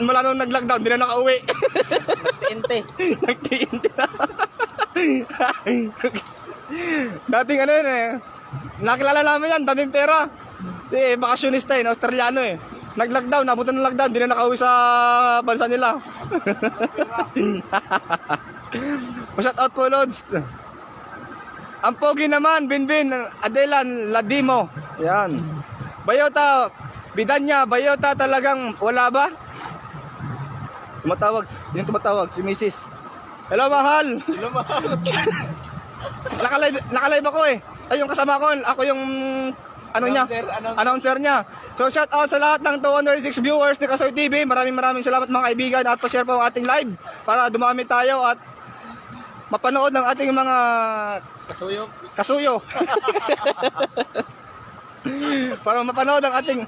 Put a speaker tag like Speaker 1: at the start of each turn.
Speaker 1: mula nung nag-lockdown, di na nakauwi.
Speaker 2: Nagtiinte.
Speaker 1: Nagtiinte na. Dating ano yun eh. Nakilala namin yan, daming pera. Eh, bakasyonista eh, Australiano eh. Nag-lockdown, napunta ng lockdown, di na nakauwi sa bansa nila. Shout out po, Lods. Ang pogi naman, Binbin, Adelan, Ladimo. Yan. Bayota, Bidanya, Bayota talagang wala ba? Tumatawag, si Mrs. Hello, mahal.
Speaker 2: Hello, mahal.
Speaker 1: Nakalive ako eh. Ay, yung kasama ko, ako yung announcer niya. So shout out sa lahat ng 206 viewers ni Kasoy TV. Maraming salamat mga kaibigan at pa-share po ang ating live para dumami tayo at mapanood ng ating mga kasuyo. Para mapanood ang ating